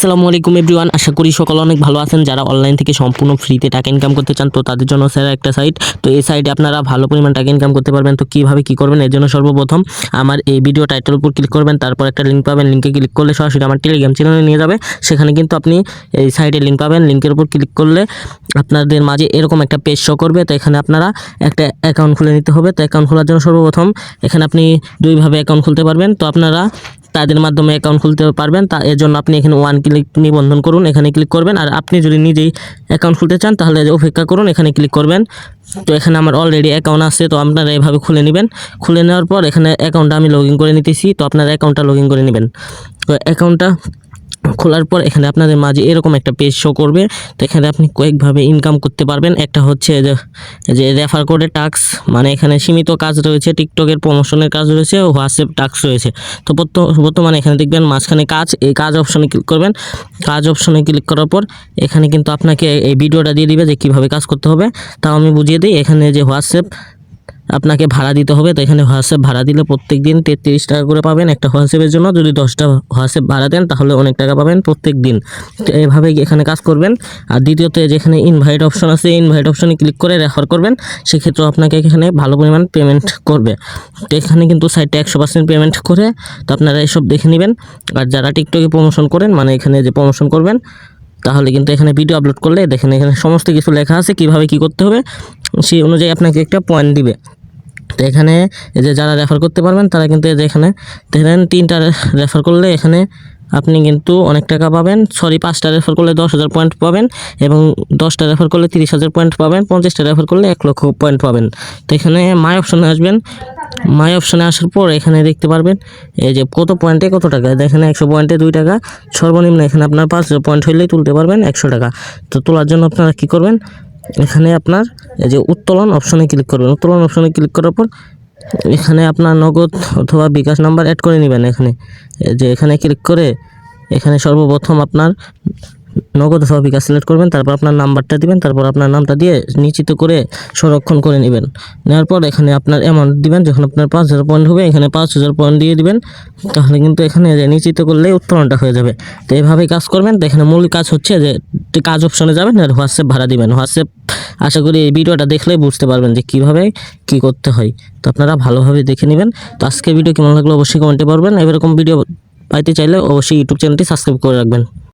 আসসালামু আলাইকুম এভরিওয়ান, আশা করি সকলে অনেক ভালো আছেন। যারা অনলাইন থেকে সম্পূর্ণ ফ্রিতে টাকা ইনকাম করতে চান তো তাদের জন্য স্যার একটা সাইট। তো এই সাইটে আপনারা ভালো পরিমাণ টাকা ইনকাম করতে পারবেন। তো কিভাবে কি করবেন এর জন্য সর্বপ্রথম আমার এই ভিডিও টাইটেলের উপর ক্লিক করবেন, তারপর একটা লিঙ্ক পাবেন। লিঙ্কে ক্লিক করলে সরাসরি আমার টেলিগ্রাম চ্যানেলে নিয়ে যাবে। সেখানে কিন্তু আপনি এই সাইটের লিঙ্ক পাবেন। লিঙ্কের উপর ক্লিক করলে আপনাদের মাঝে এরকম একটা পেজ শো করবে। তো এখানে আপনারা একটা অ্যাকাউন্ট খুলে নিতে হবে। তো অ্যাকাউন্ট খোলার জন্য সর্বপ্রথম এখানে আপনি দুইভাবে অ্যাকাউন্ট খুলতে পারবেন। তো আপনারা তাদের মাধ্যমে অ্যাকাউন্ট খুলতে পারবেন। এর জন্য আপনি এখানে ওয়ান ক্লিক নিবন্ধন করুন, এখানে ক্লিক করবেন। আর আপনি যদি নিজেই অ্যাকাউন্ট খুলতে চান তাহলে অপেক্ষা করুন, এখানে ক্লিক করবেন। তো এখানে আমার অলরেডি অ্যাকাউন্ট আছে, তো আপনারা এভাবে খুলে নেবেন। খুলে নেওয়ার পর এখানে অ্যাকাউন্টটা আমি লগ ইন করে নিতেছি। তো আপনারা অ্যাকাউন্টটা লগ ইন করে নেবেন। তো অ্যাকাউন্টটা খোলার পর এখানে আপনাদের মাঝে এরকম একটা পেজ শো করবে। তো এখানে আপনি কয়েকভাবে ইনকাম করতে পারবেন। একটা হচ্ছে যে রেফার কোডে টাস্ক, মানে এখানে সীমিত কাজ রয়েছে, টিকটকের প্রমোশনের কাজ রয়েছে, হোয়াটসঅ্যাপ টাস্ক রয়েছে। তো বর্তমানে এখানে দেখবেন মাঝখানে কাজ, এই কাজ অপশনে ক্লিক করবেন। কাজ অপশনে ক্লিক করার পর এখানে কিন্তু আপনাকে এই ভিডিওটা দিয়ে দিবে যে কীভাবে কাজ করতে হবে। তাও আমি বুঝিয়ে দিই। এখানে যে হোয়াটসঅ্যাপ আপনাকে ভাড়া দিতে হবে। তো এখানে হোয়াটসঅ্যাপ ভাড়া দিলে প্রত্যেক দিন 33 টাকা করে পাবেন একটা হোয়াটসঅ্যাপের জন্য। যদি 10টা হোয়াটসঅ্যাপ ভাড়া দেন তাহলে অনেক টাকা পাবেন প্রত্যেক দিন। তো এইভাবেই এখানে কাজ করবেন। আর দ্বিতীয়ত যেখানে ইনভাইট অপশন আছে, ইনভাইট অপশনে ক্লিক করে রেফার করবেন। সেক্ষেত্রে আপনাকে এখানে ভালো পরিমাণ পেমেন্ট করবে। তো এখানে কিন্তু সাইটে 100% পেমেন্ট করে। তো আপনারা এসব দেখে নেবেন। আর যারা টিকটকে প্রমোশন করেন, মানে এখানে যে প্রমোশন করবেন, তাহলে কিন্তু এখানে ভিডিও আপলোড করলে দেখেন এখানে সমস্ত কিছু লেখা আছে কীভাবে কী করতে হবে, সেই অনুযায়ী আপনাকে একটা পয়েন্ট দিবে। তো এখানে এই যে যারা রেফার করতে পারবেন তারা কিন্তু এই যে এখানে দেখেন 3টা রেফার করলে এখানে আপনি কিন্তু অনেক টাকা পাবেন। 5টা রেফার করলে 10,000 পয়েন্ট পাবেন, এবং 10টা রেফার করলে 30,000 পয়েন্ট পাবেন, 50টা রেফার করলে 1 লক্ষ পয়েন্ট পাবেন। তো এখানে মাই অপশনে আসবেন। মাই অপশনে আসার পর এখানে দেখতে পারবেন এই যে কত পয়েন্টে কত টাকা। দেখেন 100 পয়েন্টে 2 টাকা, সর্বনিম্ন এখানে আপনার 5,000 পয়েন্ট হইলেই তুলতে পারবেন 100 টাকা। তো তোলার জন্য আপনারা কী করবেন, এখানে আপনার এই যে উত্তোলন অপশনে ক্লিক করবেন। উত্তোলন অপশনে ক্লিক করার পর এখানে আপনার নগদ অথবা বিকাশ নাম্বার অ্যাড করে নেবেন। এখানে ক্লিক করে এখানে সর্বপ্রথম আপনার নগদ অথবা বিকাশ সিলেক্ট করবেন, তারপর আপনার নাম্বারটা দিবেন, তারপর আপনার নামটা দিয়ে নিশ্চিত করে সংরক্ষণ করে নেবেন। নেওয়ার পর এখানে আপনার অ্যামাউন্ট দিবেন। যখন আপনার 5,000 পয়েন্ট হবে এখানে 5,000 পয়েন্ট দিয়ে দিবেন। তাহলে কিন্তু এখানে নিশ্চিত করলেই উত্তোলনটা হয়ে যাবে। তো এইভাবেই কাজ করবেন। তো এখানে মূল কাজ হচ্ছে যে কাজ অপশনে যাবেন আর হোয়াটসঅ্যাপ ভাড়া দিবেন। হোয়াটসঅ্যাপ আশা করি এই ভিডিওটা দেখলেই বুঝতে পারবেন যে কীভাবে কী করতে হয়। তো আপনারা ভালোভাবে দেখে নেবেন। তো আজকে ভিডিও কেমন লাগলো অবশ্যই কমেন্টে পারবেন। এরকম ভিডিও পাইতে চাইলে অবশ্যই ইউটিউব চ্যানেলটি সাবস্ক্রাইব করে রাখবেন।